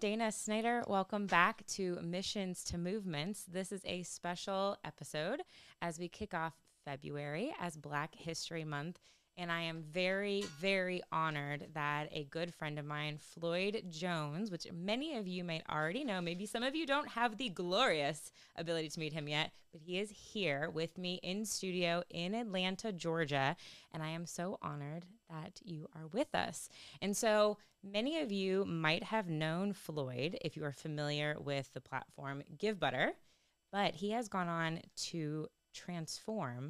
Dana Snyder. Welcome back to Missions to Movements. This is a special episode as we kick off February as Black History Month. And I am very, very honored that a good friend of mine, Floyd Jones, which many of you may already know, maybe some of you don't have the glorious ability to meet him yet, but he is here with me in studio in Atlanta, Georgia. And I am so honored that you are with us. And so many of you might have known Floyd if you are familiar with the platform GiveButter, but he has gone on to transform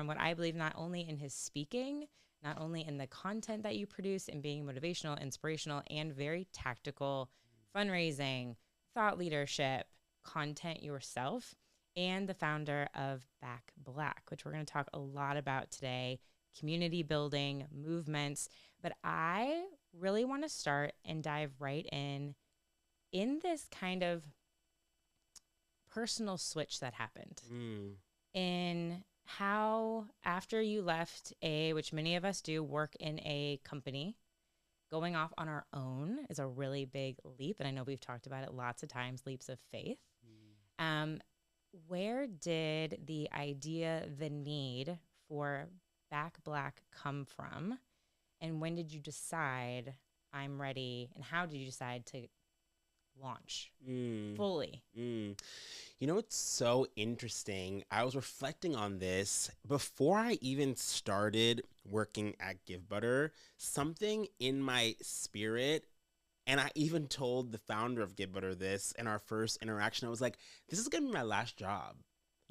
what I believe not only in his speaking, not only in the content that you produce and being motivational, inspirational, and very tactical fundraising, thought leadership, content yourself, and the founder of BackBlack, which we're going to talk a lot about today, community building, movements. But I really want to start and dive right in this kind of personal switch that happened. In how, after you left which many of us do, work in a company, going off on our own is a really big leap. And I know we've talked about it lots of times, leaps of faith. Where did the idea, the need for BackBlack come from? And when did you decide I'm ready? And how did you decide to launch fully? You know, it's so interesting. I was reflecting on this before I even started working at GiveButter. Something in my spirit, and I even told the founder of GiveButter this in our first interaction. I was like, this is going to be my last job.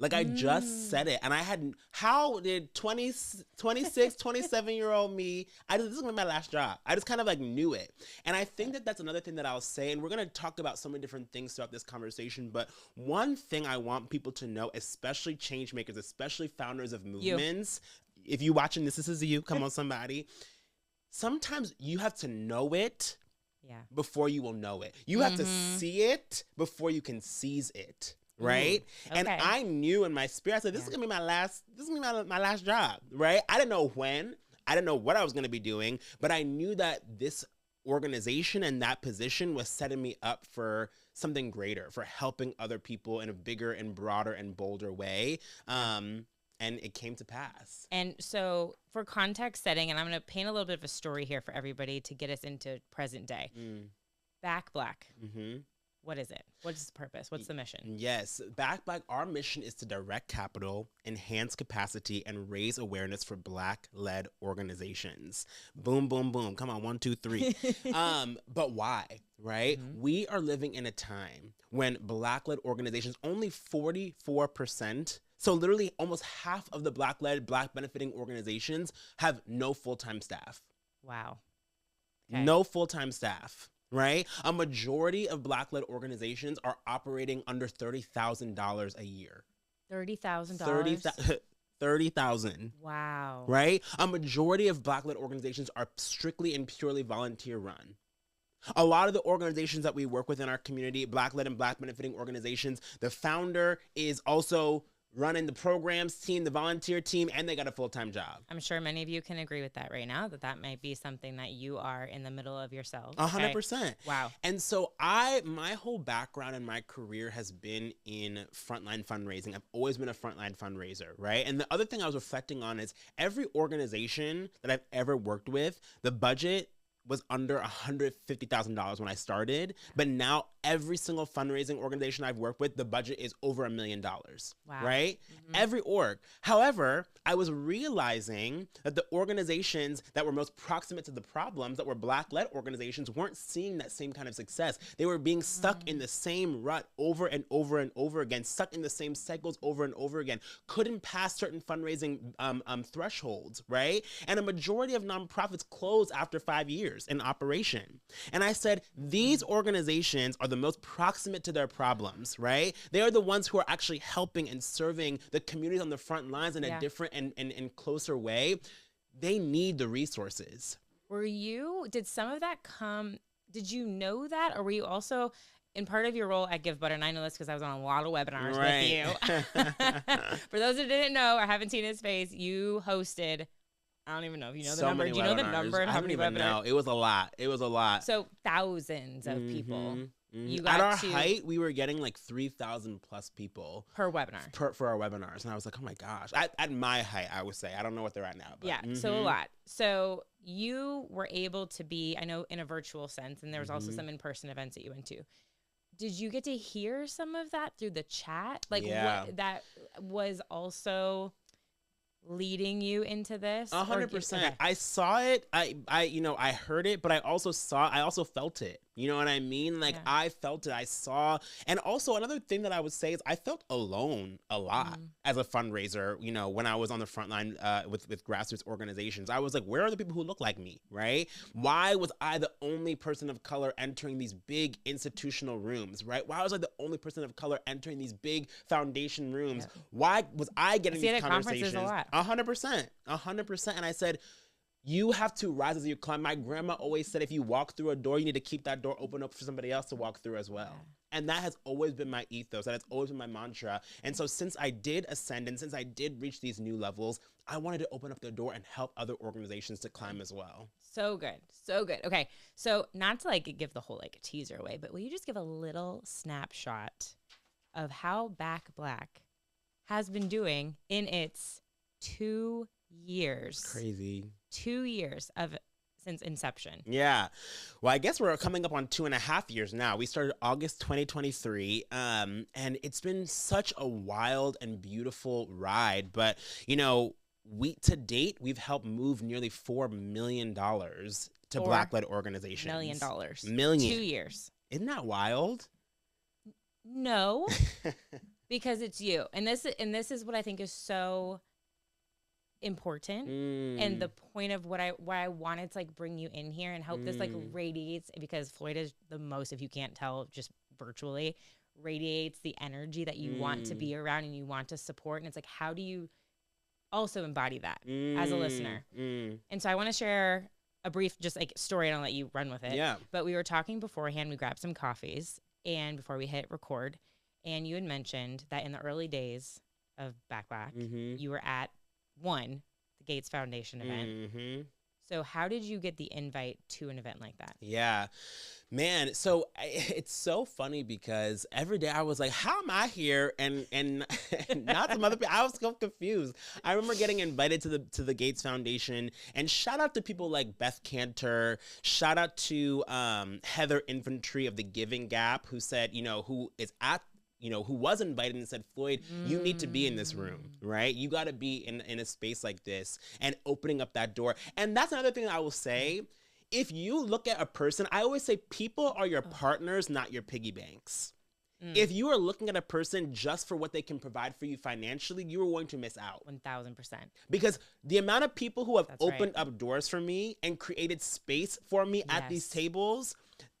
Like, I just said it, and I hadn't, how did 26, 27-year-old me, this is gonna be my last job. I just kind of like knew it. And I think that that's another thing that I'll say, and we're gonna talk about so many different things throughout this conversation, but one thing I want people to know, especially change makers, especially founders of movements, if you watching this is you, come on somebody, sometimes you have to know it before you will know it. You have to see it before you can seize it. Right. Okay. And I knew in my spirit, I said, this is going to be my last job. Right. I didn't know when, I didn't know what I was going to be doing, but I knew that this organization and that position was setting me up for something greater, for helping other people in a bigger and broader and bolder way. And it came to pass. And so for context setting, and I'm going to paint a little bit of a story here for everybody to get us into present day. BackBlack. What is it? What is the purpose? What's the mission? Yes. BackBlack, our mission is to direct capital, enhance capacity, and raise awareness for Black-led organizations. Boom, boom, boom. Come on, 1, 2, 3. But why, right? We are living in a time when Black-led organizations, only 44%, so literally almost half of the Black-led, Black benefiting organizations have no full-time staff. Wow. Okay. No full-time staff. Right? A majority of Black-led organizations are operating under $30,000 a year. $30,000? $30,000. Wow. Right? A majority of Black-led organizations are strictly and purely volunteer run. A lot of the organizations that we work with in our community, Black-led and Black benefiting organizations, the founder is also running the programs team, the volunteer team, and they got a full-time job. I'm sure many of you can agree with that right now, that might be something that you are in the middle of yourself. 100%. Wow. And so my whole background in my career has been in frontline fundraising. I've always been a frontline fundraiser, right? And the other thing I was reflecting on is every organization that I've ever worked with, the budget was under $150,000 when I started, but now every single fundraising organization I've worked with, the budget is over $1 million. Wow. Right? Every org. However, I was realizing that the organizations that were most proximate to the problems, that were Black-led organizations, weren't seeing that same kind of success. They were being stuck in the same rut over and over and over again, stuck in the same cycles over and over again, couldn't pass certain fundraising thresholds, right? And a majority of nonprofits closed after 5 years in operation. And I said, these organizations are the most proximate to their problems, right? They are the ones who are actually helping and serving the communities on the front lines in a different and closer way. They need the resources. Did some of that come, did you know that? Or were you also in part of your role at GiveButter, and I know this because I was on a lot of webinars with you. For those who didn't know or haven't seen his face, you hosted I don't even know if you know the So number. many Do you know the webinars. number of I how don't many even webinars? know. It was a lot. It was a lot. So thousands of people. You got At our to height, we were getting like 3,000 plus people per webinar. for our webinars, and I was like, oh my gosh. At my height, I would say. I don't know what they're at now. But, Yeah, so a lot. So you were able to be, I know, in a virtual sense, and there was also some in-person events that you went to. Did you get to hear some of that through the chat? Like, what that was also leading you into this? 100%. Okay. I saw it. I heard it, but I also felt it. You know what I mean? Like, I felt it. I saw. And also another thing that I would say is I felt alone a lot as a fundraiser, you know, when I was on the front line with grassroots organizations. I was like, where are the people who look like me, right? Why was I the only person of color entering these big institutional rooms, right? Why was I the only person of color entering these big foundation rooms? Yep. Why was I getting these conversations? A lot. 100%. And I said, you have to rise as you climb. My grandma always said, if you walk through a door, you need to keep that door open up for somebody else to walk through as well. Yeah. And that has always been my ethos. That has always been my mantra. And so since I did ascend and since I did reach these new levels, I wanted to open up the door and help other organizations to climb as well. So good. So good. Okay. So not to like give the whole like teaser away, but will you just give a little snapshot of how BackBlack has been doing in its 2 years? Crazy. 2 years since inception. Yeah. Well, I guess we're coming up on 2.5 years now. We started August 2023. And it's been such a wild and beautiful ride. But, you know, to date, we've helped move nearly $4 million to Black-led organizations. $1 million. Million. 2 years. Isn't that wild? No. Because it's you. And this is what I think is so important and the point of why I wanted to like bring you in here and help this like radiates, because Floyd is the most, if you can't tell just virtually, radiates the energy that you want to be around and you want to support. And it's like, how do you also embody that as a listener? And so I want to share a brief just like story and I'll let you run with it. Yeah. But we were talking beforehand, we grabbed some coffees and before we hit record, and you had mentioned that in the early days of BackBlack, you were at the Gates Foundation event. So how did you get the invite to an event like that? Yeah, man. So it's so funny because every day I was like, how am I here? And not some other people. I was so confused. I remember getting invited to the Gates Foundation, and shout out to people like Beth Cantor. Shout out to Heather Infantry of the Giving Gap, who said, who was invited and said, Floyd, you need to be in this room, right? You got to be in a space like this and opening up that door. And that's another thing that I will say. If you look at a person, I always say people are your partners, not your piggy banks. If you are looking at a person just for what they can provide for you financially, you are going to miss out. 1,000%. Because the amount of people who have opened up doors for me and created space for me at these tables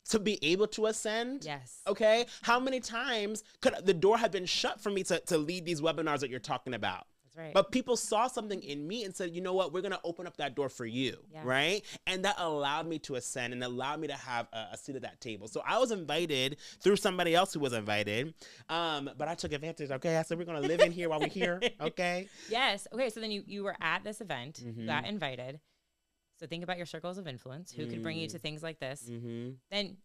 to be able to ascend. Yes. Okay. How many times could the door have been shut for me to lead these webinars that you're talking about? That's right. But people saw something in me and said, you know what, we're going to open up that door for you. Yeah. Right. And that allowed me to ascend and allowed me to have a seat at that table. So I was invited through somebody else who was invited. But I took advantage. Okay. I said, we're going to live in here while we're here. Okay. Yes. Okay. So then you were at this event, you got invited. So think about your circles of influence. Who could bring you to things like this? Then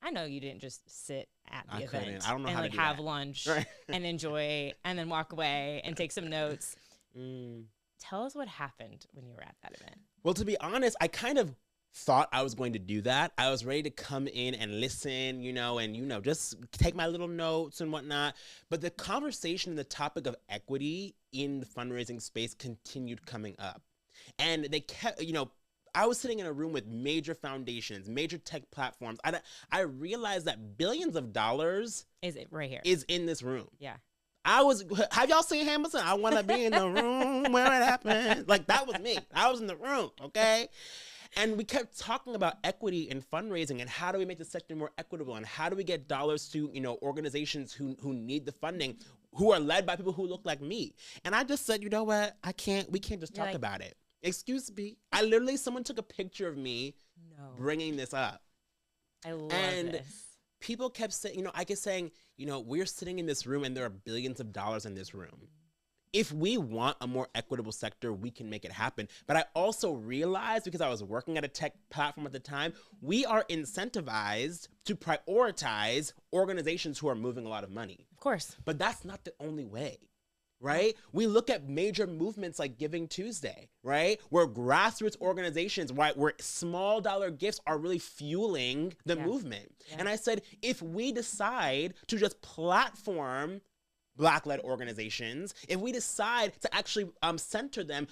I know you didn't just sit at the event I don't know and how like to do have that. lunch and enjoy and then walk away and take some notes. Tell us what happened when you were at that event. Well, to be honest, I kind of thought I was going to do that. I was ready to come in and listen, and just take my little notes and whatnot. But the conversation and the topic of equity in the fundraising space continued coming up. And they kept, I was sitting in a room with major foundations, major tech platforms. I realized that billions of dollars is it right here is in this room. Yeah. Have y'all seen Hamilton? I want to be in the room where it happened. Like, that was me. I was in the room. Okay. And we kept talking about equity in fundraising and how do we make the sector more equitable and how do we get dollars to, organizations who need the funding, who are led by people who look like me. And I just said, you know what? We can't just talk about it. Excuse me. Someone took a picture of me bringing this up. I love this. People kept saying, I kept saying, we're sitting in this room and there are billions of dollars in this room. if we want a more equitable sector, we can make it happen. But I also realized, because I was working at a tech platform at the time, we are incentivized to prioritize organizations who are moving a lot of money. Of course. But that's not the only way. Right? We look at major movements like Giving Tuesday, right? Where grassroots organizations, right, where small dollar gifts are really fueling the movement. Yeah. And I said, if we decide to just platform Black-led organizations, if we decide to actually center them,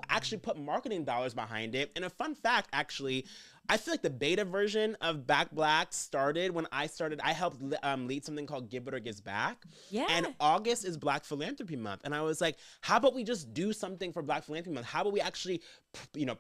actually put marketing dollars behind it. And a fun fact, actually, I feel like the beta version of BackBlack started when I helped lead something called Give It or Gives Back. Yeah. And August is Black Philanthropy Month. And I was like, how about we just do something for Black Philanthropy Month? How about we actually,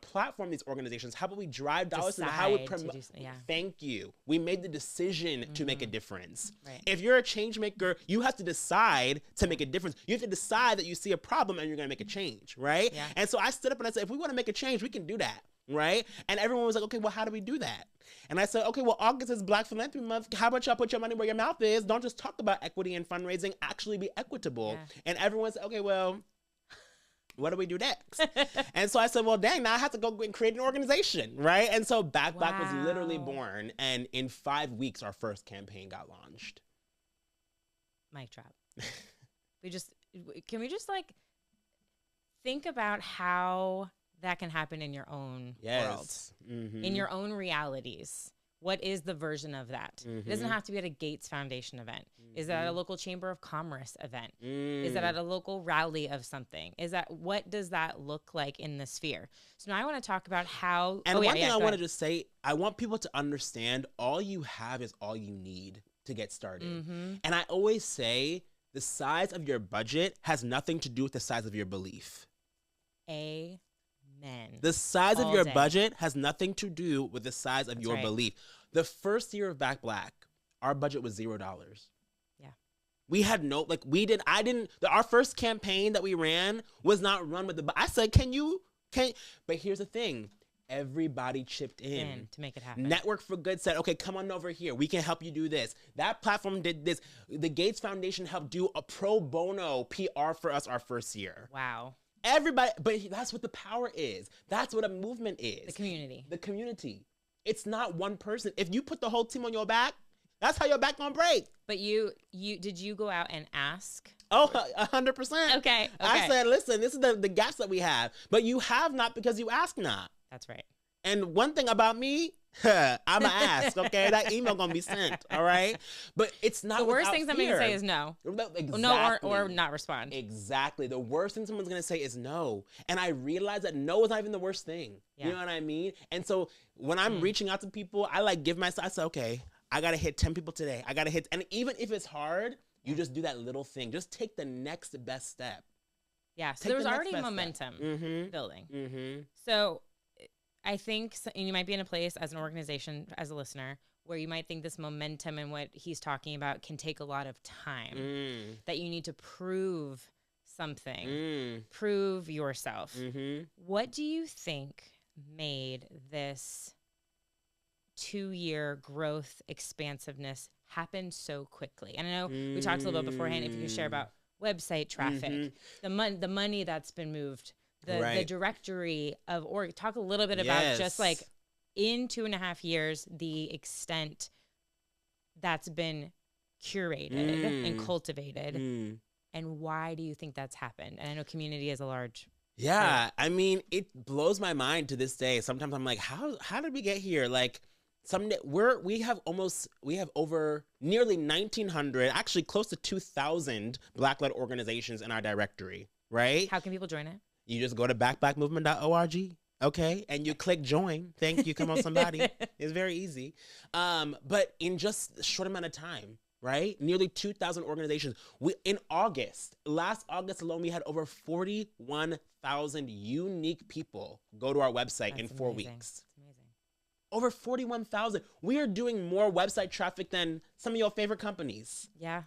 platform these organizations? How about we drive dollars to how we promote? Thank you. We made the decision to make a difference. Right. If you're a change maker, you have to decide to make a difference. You have to decide that you see a problem and you're going to make a change, right? Yeah. And so I stood up and I said, if we want to make a change, we can do that. Right? And everyone was like, okay, well, how do we do that? And I said, okay, well, August is Black Philanthropy Month. How about y'all put your money where your mouth is? Don't just talk about equity and fundraising, actually be equitable. Yeah. And everyone said, okay, well, what do we do next? And so I said, well, dang, now I have to go and create an organization, right? And so BackBlack was literally born. And in 5 weeks, our first campaign got launched. Mic drop. Can we just like think about how that can happen in your own world, in your own realities. What is the version of that? It doesn't have to be at a Gates Foundation event. Is that at a local Chamber of Commerce event? Is that at a local rally of something? What does that look like in the sphere? So now I want to talk about how. And one thing I want to just say, I want people to understand all you have is all you need to get started. And I always say the size of your budget has nothing to do with the size of your belief. The size of your budget has nothing to do with the size of your belief. The first year of BackBlack, our budget was $0. Yeah. We had our first campaign that we ran was not run with I said, but here's the thing. Everybody chipped in to make it happen. Network for Good said, okay, come on over here. We can help you do this. That platform did this. The Gates Foundation helped do a pro bono PR for us our first year. Wow. Everybody, but that's what the power is. That's what a movement is. The community. It's not one person. If you put the whole team on your back, that's how your back gonna break. But did you go out and ask? Oh, 100%. Okay. I said, listen, this is the gaps that we have. But you have not because you ask not. That's right. And one thing about me, I'ma ask, okay? That email gonna be sent, all right? But it's not the worst thing somebody can say is no. Exactly. No, or not respond. Exactly. The worst thing someone's gonna say is no. And I realize that no is not even the worst thing. Yeah. You know what I mean? And so when I'm reaching out to people, I give myself, I say, okay, I gotta hit 10 people today. And even if it's hard, you just do that little thing. Just take the next best step. Yeah. So there was already momentum building. So I think and you might be in a place as an organization, as a listener, where you might think this momentum and what he's talking about can take a lot of time, that you need to prove something, prove yourself. What do you think made this 2-year growth expansive happen so quickly? And I know we talked a little bit beforehand, if you could share about website traffic, the money that's been moved, the directory of org. Talk a little bit about just like in 2.5 years, the extent that's been curated and cultivated. And why do you think that's happened? And I know community is a large. Yeah. I mean, it blows my mind to this day. Sometimes I'm like, how did we get here? Like we have over nearly 1,900, actually close to 2,000 Black-led organizations in our directory, right? How can people join it? You just go to backblackmovement.org, okay? And you click join. Thank you. Come on, somebody. It's very easy. But in just a short amount of time, right? Nearly 2,000 organizations. Last August alone, we had over 41,000 unique people go to our website in 4 weeks. That's amazing. Over 41,000. We are doing more website traffic than some of your favorite companies. Yeah.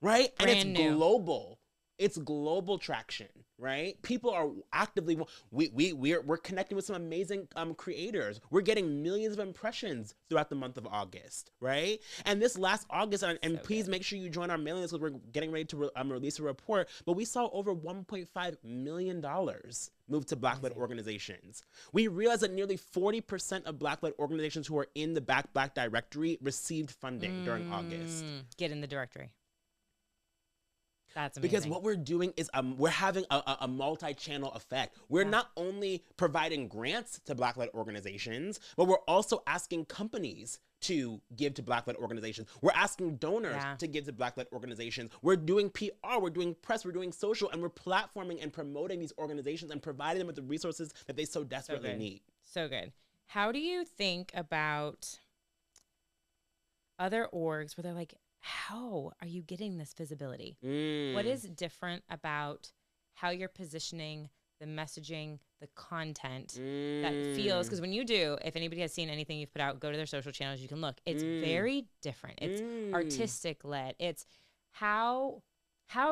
Right? Brand and it's new. Global. It's global traction, right? People are actively, we're connecting with some amazing creators. We're getting millions of impressions throughout the month of August, right? And this last August, and So please good. make sure you join our mailing list because we're getting ready to release a report. But we saw over $1.5 million move to Black-led Amazing. organizations. We realized that nearly 40% of Black-led organizations who are in the BackBlack directory received funding during August. Get in the directory. That's amazing. Because what we're doing is we're having a multi-channel effect. We're not only providing grants to Black-led organizations, but we're also asking companies to give to Black-led organizations. We're asking donors to give to Black-led organizations. We're doing PR, we're doing press, we're doing social, and we're platforming and promoting these organizations and providing them with the resources that they so desperately need. So good. How do you think about other orgs where they're like, how are you getting this visibility? What is different about how you're positioning the messaging, the content that feels, because when you do, if anybody has seen anything you've put out, go to their social channels, you can look. It's very different. It's artistic led. It's how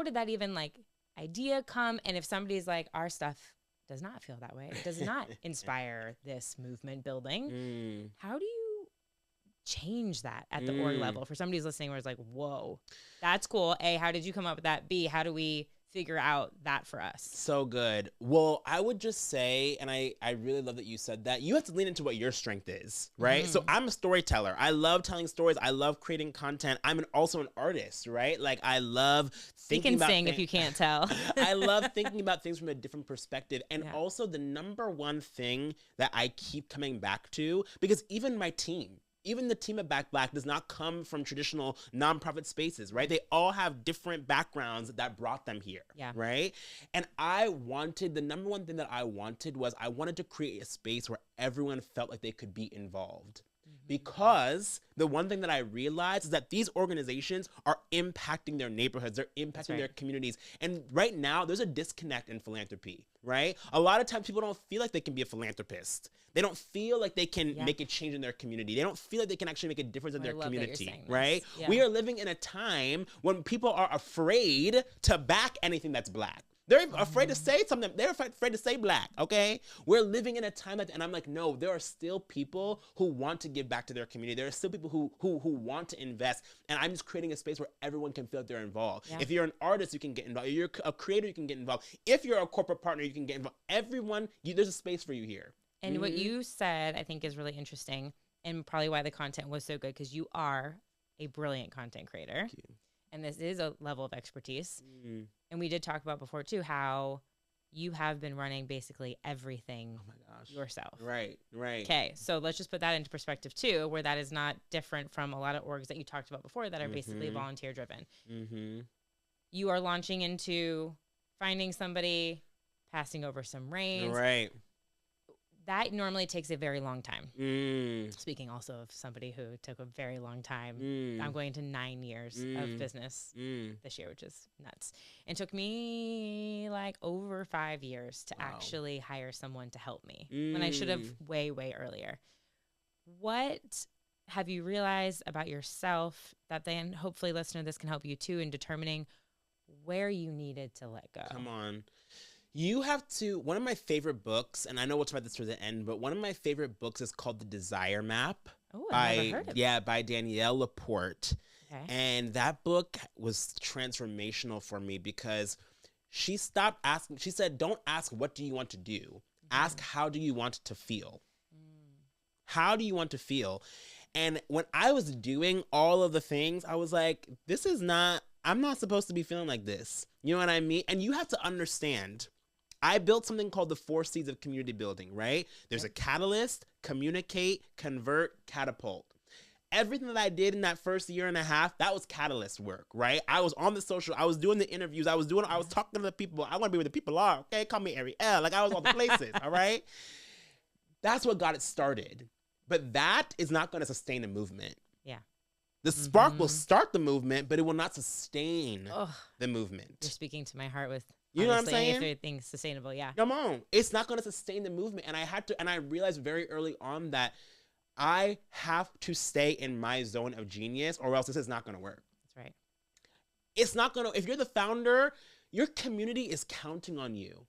did that even like idea come? And if somebody's like, our stuff does not feel that way, it does not inspire this movement building, how do you change that at the org level for somebody who's listening where it's like, whoa, that's cool. A, how did you come up with that? B, how do we figure out that for us? So good. Well, I would just say, and I really love that you said that, you have to lean into what your strength is, right? So I'm a storyteller. I love telling stories. I love creating content. I'm also an artist, right? Like I love thinking about sing if you can't tell. I love thinking about things from a different perspective. And also the number one thing that I keep coming back to, because even my team, even the team at BackBlack does not come from traditional nonprofit spaces, right? They all have different backgrounds that brought them here, right? And the number one thing that I wanted was I wanted to create a space where everyone felt like they could be involved. Because the one thing that I realized is that these organizations are impacting their neighborhoods, they're impacting their communities. And right now, there's a disconnect in philanthropy, right? A lot of times people don't feel like they can be a philanthropist. They don't feel like they can make a change in their community. They don't feel like they can actually make a difference in their community, right? We are living in a time when people are afraid to back anything that's Black. They're afraid to say something. They're afraid to say Black, okay? We're living in a time and I'm like, no, there are still people who want to give back to their community. There are still people who want to invest. And I'm just creating a space where everyone can feel like they're involved. If you're an artist, you can get involved. If you're a creator, you can get involved. If you're a corporate partner, you can get involved. Everyone, there's a space for you here. And what you said, I think, is really interesting and probably why the content was so good, because you are a brilliant content creator. Thank you. And this is a level of expertise. And we did talk about before, too, how you have been running basically everything yourself. Right. Okay, so let's just put that into perspective, too, where that is not different from a lot of orgs that you talked about before that are basically volunteer-driven. You are launching into finding somebody, passing over some reins. Right. That normally takes a very long time. Speaking also of somebody who took a very long time, I'm going into 9 years of business this year, which is nuts. And took me like over 5 years to actually hire someone to help me when I should have way, way earlier. What have you realized about yourself that then hopefully, listener, this can help you too in determining where you needed to let go? Come on. You have to, one of my favorite books, and I know we'll talk about this for the end, but one of my favorite books is called The Desire Map. Oh, I've never heard of it. By Danielle Laporte. Okay. And that book was transformational for me because she stopped asking, she said, don't ask, what do you want to do? Ask, how do you want to feel? How do you want to feel? And when I was doing all of the things, I was like, I'm not supposed to be feeling like this. You know what I mean? And you have to understand, I built something called the 4 C's of community building, right? There's a catalyst, communicate, convert, catapult. Everything that I did in that first year and a half, that was catalyst work, right? I was on the social, I was doing the interviews, I was talking to the people. I want to be where the people are, okay? Call me Ariel. Like I was all the places, all right? That's what got it started. But that is not going to sustain a movement. Yeah. The spark will start the movement, but it will not sustain the movement. You're speaking to my heart with, you know what I'm saying? Everything sustainable, yeah. Come on. It's not going to sustain the movement. And I realized very early on that I have to stay in my zone of genius or else this is not going to work. That's right. It's not going to, if you're the founder, your community is counting on you.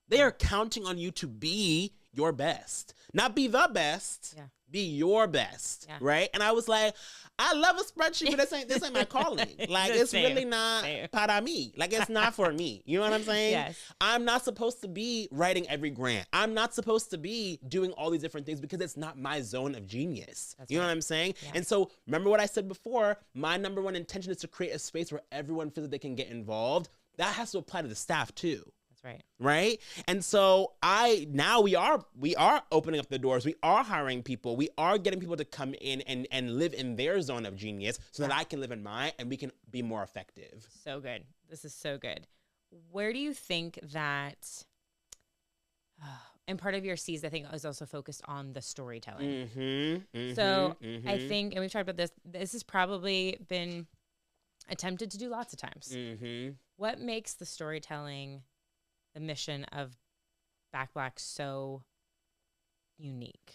They are counting on you to be your best. Not be the best, be your best, right? And I was like, I love a spreadsheet, but this ain't my calling. Like, it's really not para mí. Like, it's not for me. You know what I'm saying? Yes. I'm not supposed to be writing every grant. I'm not supposed to be doing all these different things because it's not my zone of genius. You know what I'm saying? Yeah. And so remember what I said before, my number one intention is to create a space where everyone feels that they can get involved. That has to apply to the staff too. Right. Right. And so we are opening up the doors. We are hiring people. We are getting people to come in and live in their zone of genius so that I can live in mine and we can be more effective. So good. This is so good. Where do you think that, and part of your C's, I think, is also focused on the storytelling. I think, and we've talked about this has probably been attempted to do lots of times. What makes the storytelling, the mission of BackBlack so unique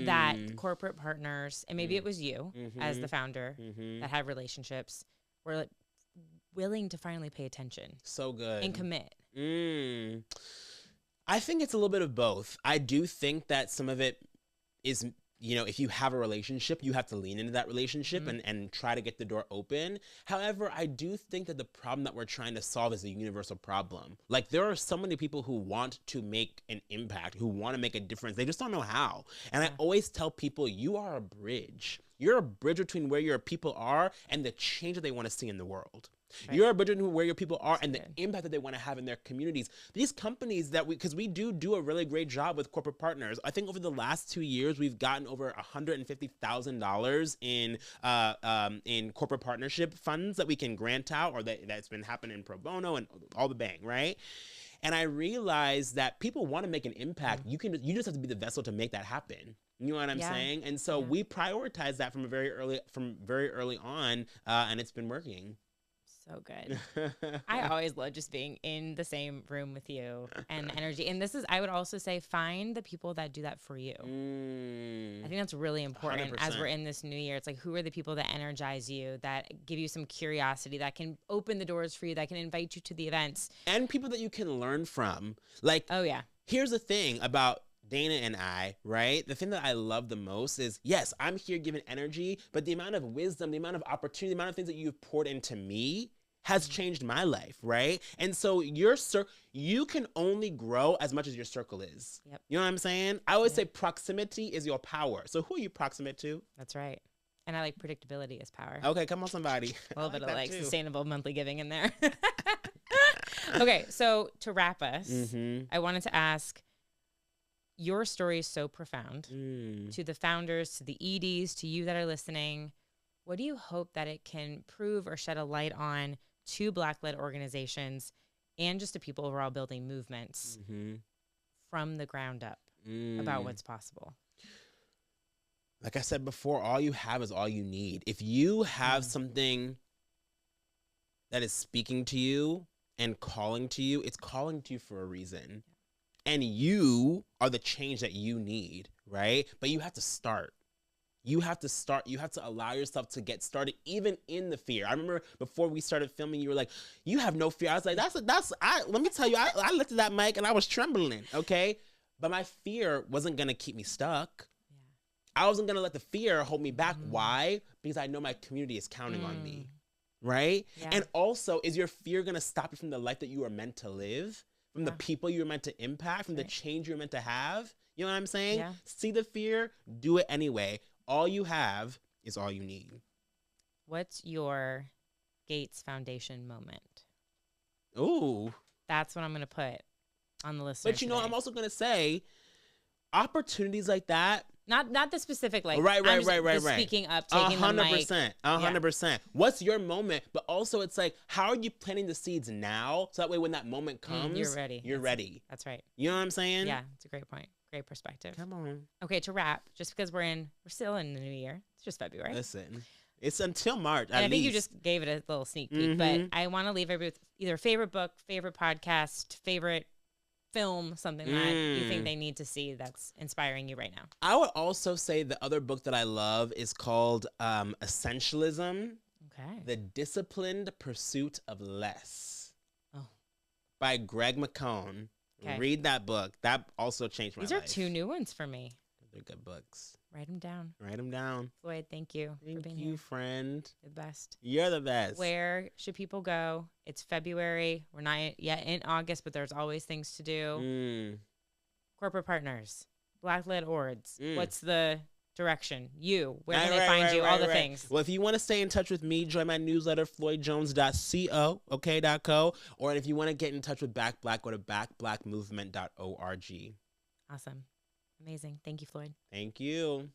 that corporate partners, and maybe it was you as the founder that had relationships, were willing to finally pay attention. So good. And commit. I think it's a little bit of both. I do think that some of it is, you know, if you have a relationship, you have to lean into that relationship and try to get the door open. However, I do think that the problem that we're trying to solve is a universal problem. Like, there are so many people who want to make an impact, who want to make a difference. They just don't know how. And I always tell people, you are a bridge. You're a bridge between where your people are and the change that they want to see in the world. Right. You're a bridge between where your people are and the impact that they want to have in their communities. These companies that because we do a really great job with corporate partners. I think over the last 2 years, we've gotten over $150,000 in corporate partnership funds that we can grant out, or that's been happening pro bono and all the bang, right? And I realized that people want to make an impact. You just have to be the vessel to make that happen. You know what I'm saying? And so we prioritize that from very early on, and it's been working. So good. I always love just being in the same room with you and the energy. And I would also say, find the people that do that for you. I think that's really important 100%. As we're in this new year. It's like, who are the people that energize you, that give you some curiosity, that can open the doors for you, that can invite you to the events. And people that you can learn from. Like, oh yeah. Here's the thing about Dana and I, right? The thing that I love the most is, yes, I'm here giving energy, but the amount of wisdom, the amount of opportunity, the amount of things that you've poured into me has changed my life, right? And so you can only grow as much as your circle is. Yep. You know what I'm saying? I always say proximity is your power. So who are you proximate to? That's right. And I like predictability as power. Okay, come on, somebody. A little bit of like sustainable monthly giving in there. Okay, so to wrap us, I wanted to ask, your story is so profound. To the founders, to the EDs, to you that are listening, what do you hope that it can prove or shed a light on to Black-led organizations and just to people overall building movements from the ground up about what's possible? Like I said before, all you have is all you need. If you have something that is speaking to you and calling to you, it's calling to you for a reason. And you are the change that you need, right? But you have to start. You have to start. You have to allow yourself to get started, even in the fear. I remember before we started filming, you were like, "You have no fear." I was like, let me tell you, I looked at that mic and I was trembling, okay? But my fear wasn't going to keep me stuck. I wasn't going to let the fear hold me back. Why? Because I know my community is counting on me, right? Yeah. And also, is your fear going to stop you from the life that you are meant to live? From the people you were meant to impact? From the change you're meant to have? You know what I'm saying? Yeah. See the fear, do it anyway. All you have is all you need. What's your Gates Foundation moment? Ooh. That's what I'm going to put on the list. But you know, I'm also going to say, opportunities like that. Not the specific, like, right. Speaking up, taking 100%, the mic. 100%. What's your moment? But also, it's like, how are you planting the seeds now? So that way, when that moment comes, you're ready. You're ready. That's right. You know what I'm saying? Yeah, it's a great point. Great perspective. Come on. Okay, to wrap, just because we're still in the new year. It's just February. Listen, it's until March. And I think you just gave it a little sneak peek, but I want to leave everybody with either favorite book, favorite podcast, favorite film, something that you think they need to see that's inspiring you right now. I would also say the other book that I love is called Essentialism. Okay. The Disciplined Pursuit of Less. by Greg McCone. Okay. Read that book. That also changed my life. These are 2 new ones for me. They're good books. Write them down. Write them down. Floyd, thank you for being here. Friend. You're the best. You're the best. Where should people go? It's February. We're not yet in August, but there's always things to do. Corporate partners, Black-led orgs. What's the direction? Where can they find you? All the things. Well, if you want to stay in touch with me, join my newsletter, floydjones.co, okay.co. Or if you want to get in touch with BackBlack, go to backblackmovement.org. Awesome. Amazing. Thank you, Floyd. Thank you.